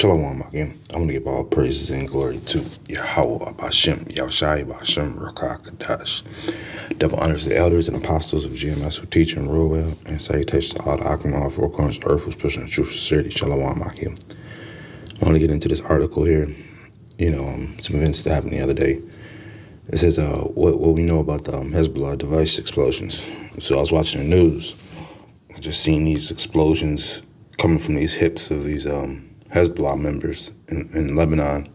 Shalom again. I'm going to give all praises and glory to Yahweh, Bashem, Yahushai, Bashem, Rakah, Kadash. Double honors the elders and apostles of GMS who teach and rule well, and salutations to all the Akim of four corners of earth who's pushing the truth of sincerity. Shalom again. I want to get into this article here. Some events that happened the other day. It says what we know about the Hezbollah device explosions. So I was watching the news, just seeing these explosions coming from these hips of these Hezbollah members in Lebanon.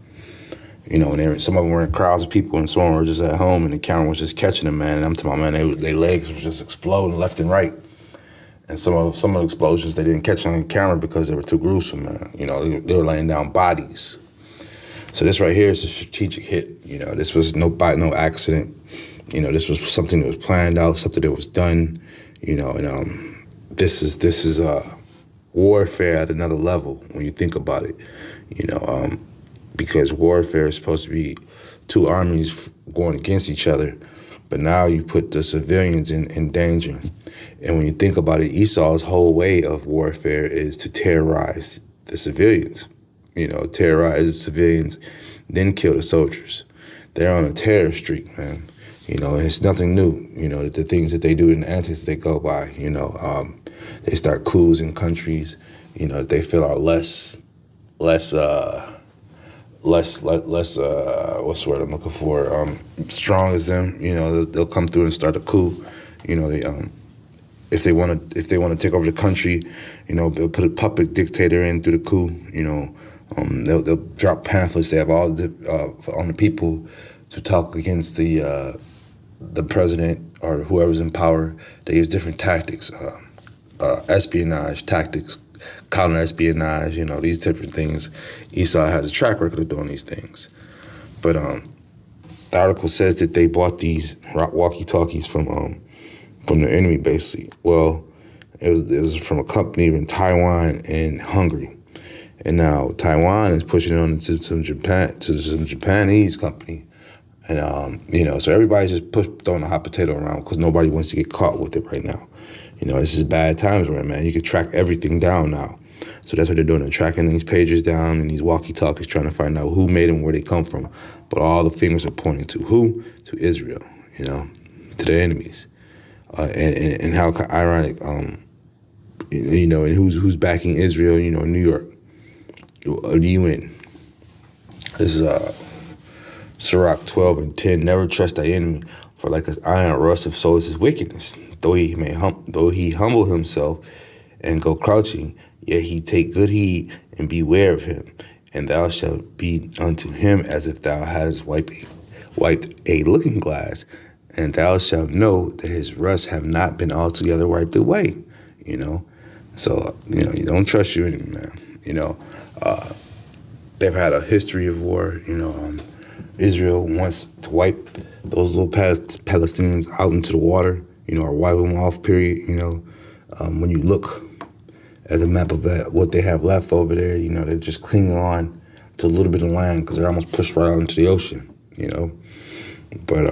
And some of them were in crowds of people, and some of them were just at home, and the camera was just catching them, man. And I'm talking about, man, their legs were just exploding left and right. And some of the explosions, they didn't catch on camera because they were too gruesome, man. They were laying down bodies. So this right here is a strategic hit. This was no accident. This was something that was planned out, something that was done. This is warfare at another level when you think about it. Because warfare is supposed to be two armies going against each other, but now you put the civilians in danger. And when you think about it, Esau's whole way of warfare is to terrorize the civilians. Terrorize the civilians, then kill the soldiers. They're on a terror streak, man. It's nothing new. The things that they do and the antics they go by. They start coups in countries. They feel are less. What's the word I'm looking for? Strong as them. They'll come through and start a coup. If they want to take over the country, they'll put a puppet dictator in through the coup. They'll drop pamphlets. They have all on the people to talk against the president or whoever's in power. They use different tactics, espionage tactics, counter-espionage, these different things. Esau has a track record of doing these things. But the article says that they bought these walkie-talkies from the enemy, basically. Well, it was from a company in Taiwan and Hungary. And now Taiwan is pushing it on to some Japanese company. And, so everybody's just throwing a hot potato around because nobody wants to get caught with it right now. This is bad times right, man. You can track everything down now. So that's what they're doing. They're tracking these pages down and these walkie-talkies, trying to find out who made them, where they come from. But all the fingers are pointing to who? To Israel, to their enemies. And how ironic, and who's backing Israel, New York, the UN. This is Sirach 12:10. Never trust thy enemy, for like an iron rust so is his wickedness. Though he humble himself and go crouching, yet he take good heed and beware of him. And thou shalt be unto him as if thou hadst wiped a looking glass, and thou shalt know that his rust have not been altogether wiped away. So you don't trust your enemy, man. They've had a history of war. Israel wants to wipe those little Palestinians out into the water, or wipe them off, period. When you look at the map of what they have left over there, they're just clinging on to a little bit of land because they're almost pushed right out into the ocean, But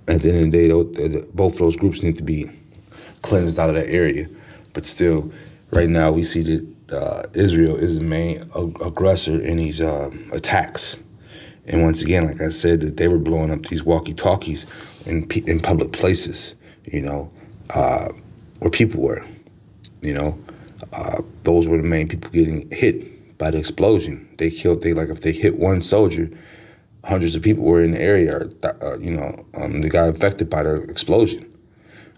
at the end of the day, both of those groups need to be cleansed out of that area. But still, right now, we see that Israel is the main aggressor in these attacks. And once again, like I said, that they were blowing up these walkie-talkies in public places, where people were, those were the main people getting hit by the explosion. If they hit one soldier, hundreds of people were in the area, they got affected by the explosion.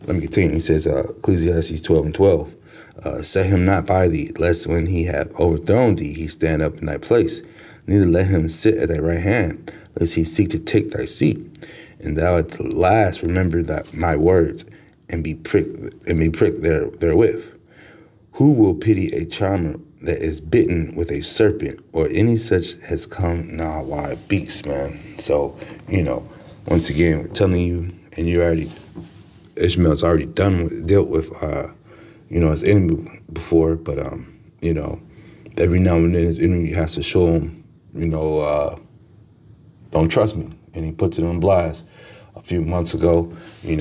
Let me continue. He says, Ecclesiastes 12:12, set him not by thee, lest when he have overthrown thee, he stand up in thy place. Neither let him sit at thy right hand, lest he seek to take thy seat. And thou at the last remember that my words, and be pricked therewith. Who will pity a charmer that is bitten with a serpent, or any such has come now wild beast, man? So, once again, we're telling you, and Ishmael's already dealt with, his enemy before, but, every now and then his enemy has to show him, don't trust me. And he puts it on blast. A few months ago, they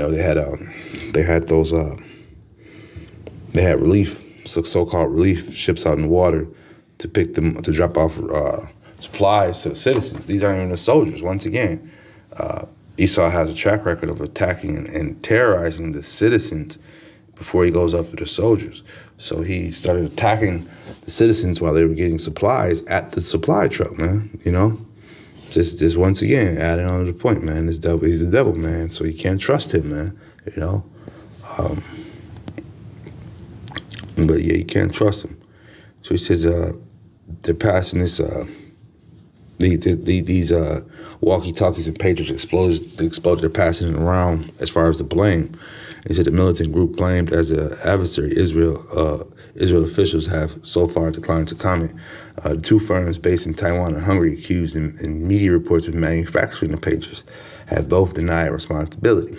had relief, so-called relief ships out in the water to pick them to drop off supplies to the citizens. These aren't even the soldiers. Once again, Esau has a track record of attacking and terrorizing the citizens before he goes after the soldiers. So he started attacking the citizens while they were getting supplies at the supply truck, man. You know, just once again adding on to the point, man. This devil, he's the devil, man. So you can't trust him, man. You know, but yeah, you can't trust him. So he says they're passing this these walkie-talkies and pagers exploded. They're passing it around as far as the blame. He said the militant group blamed as an adversary. Israel officials have so far declined to comment. The two firms based in Taiwan and Hungary accused in media reports of manufacturing the pagers have both denied responsibility.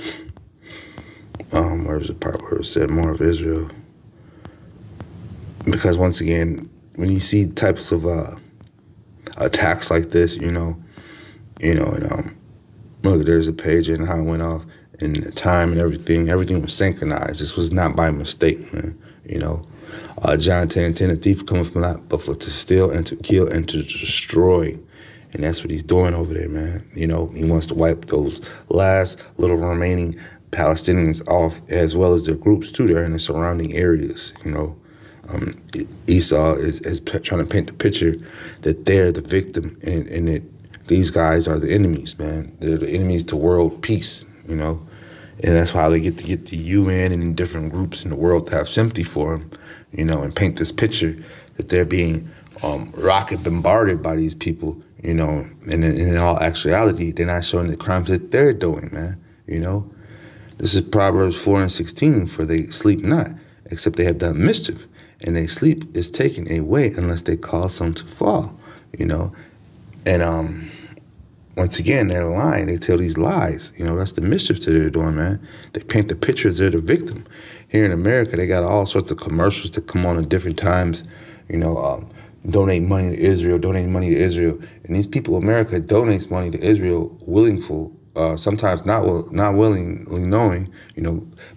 Where's the part where it said more of Israel? Because once again, when you see types of attacks like this, look, there's a pager and how it went off, and the time and everything was synchronized. This was not by mistake, man. John 10:10, a thief cometh from not but for to steal and to kill and to destroy. And that's what he's doing over there, man. He wants to wipe those last little remaining Palestinians off, as well as their groups too. They're in the surrounding areas, Esau is trying to paint the picture that they're the victim and that these guys are the enemies, man. They're the enemies to world peace, and that's why they get to get the UN and different groups in the world to have sympathy for them, and paint this picture that they're being rocket bombarded by these people, and in all actuality, they're not showing the crimes that they're doing, man. This is Proverbs 4:16, for they sleep not, except they have done mischief. And their sleep is taken away unless they cause some to fall, And once again, they're lying. They tell these lies. That's the mischief that they're doing, man. They paint the picture as they're the victim. Here in America, they got all sorts of commercials that come on at different times, donate money to Israel, donate money to Israel. And these people, America, donates money to Israel sometimes not willingly knowing,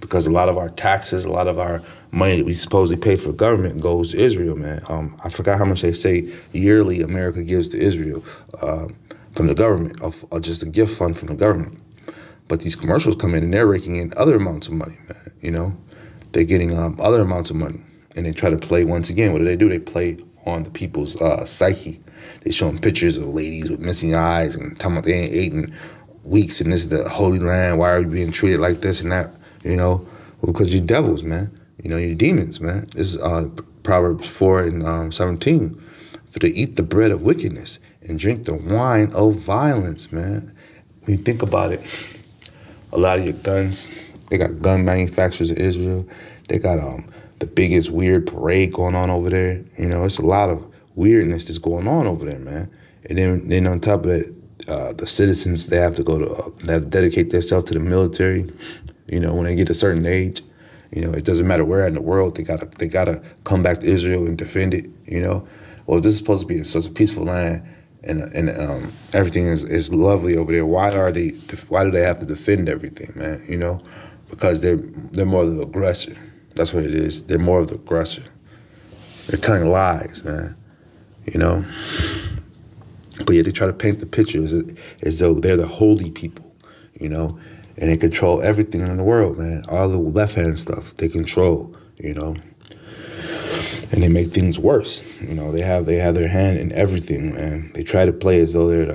because a lot of our taxes, a lot of our money that we supposedly pay for government goes to Israel, man. I forgot how much they say yearly America gives to Israel from the government, of just a gift fund from the government. But these commercials come in and they're raking in other amounts of money, man. They're getting other amounts of money. And they try to play, once again, what do? They play on the people's psyche. They show them pictures of ladies with missing eyes and talking about they ain't eating weeks and this is the Holy Land. Why are we being treated like this and that? Well, because you're devils, man. You're demons, man. This is Proverbs 4:17. For to eat the bread of wickedness and drink the wine of violence, man. When you think about it, a lot of your guns, they got gun manufacturers in Israel. They got the biggest weird parade going on over there. It's a lot of weirdness that's going on over there, man. And then on top of that, the citizens, they have to dedicate themselves to the military. When they get a certain age, it doesn't matter where in the world, they gotta come back to Israel and defend it. Well, this is supposed to be such a peaceful land, and everything is lovely over there. Why do they have to defend everything, man? Because they're more of the aggressor. That's what it is. They're more of the aggressor. They're telling lies, man. But yet they try to paint the picture as though they're the holy people, and they control everything in the world, man. All the left-hand stuff they control, and they make things worse. They have their hand in everything, man. They try to play as though they're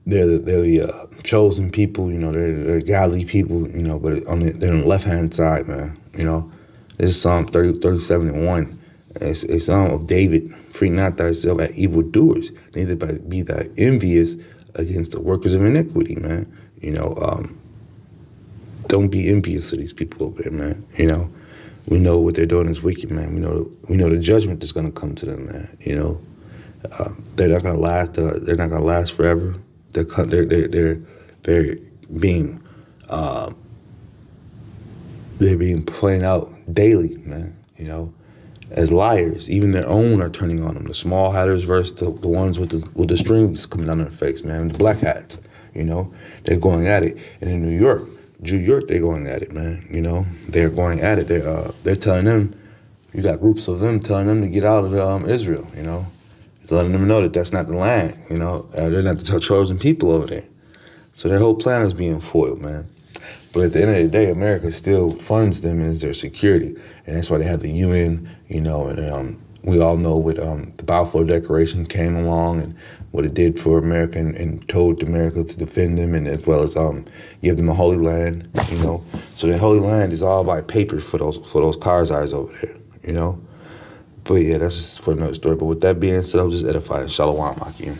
the chosen people, they're godly people, but they're on the left-hand side, man. This is Psalm 37:1. It's a psalm of David. Free not thyself at evildoers, neither be thou envious against the workers of iniquity, man. Don't be envious of these people over there, man. We know what they're doing is wicked, man. We know the judgment that's gonna come to them, man. They're not gonna last. They're not gonna last forever. They're being pointed out daily, man. As liars. Even their own are turning on them. The small hatters versus the ones with the strings coming down their face, man. The black hats, they're going at it. And in New York, they're going at it, man. They're going at it. They're telling them, you got groups of them telling them to get out of Israel, letting them know that that's not the land, you know. They're not the chosen people over there. So their whole plan is being foiled, man. But at the end of the day, America still funds them as their security. And that's why they have the UN, you know, and we all know what the Balfour Declaration came along and what it did for America and told America to defend them, and as well as give them a holy land, you know. So that holy land is all by paper for those Karzais over there, you know. But yeah, that's just for another story. But with that being said, I'm just edifying. Shalom, Akim.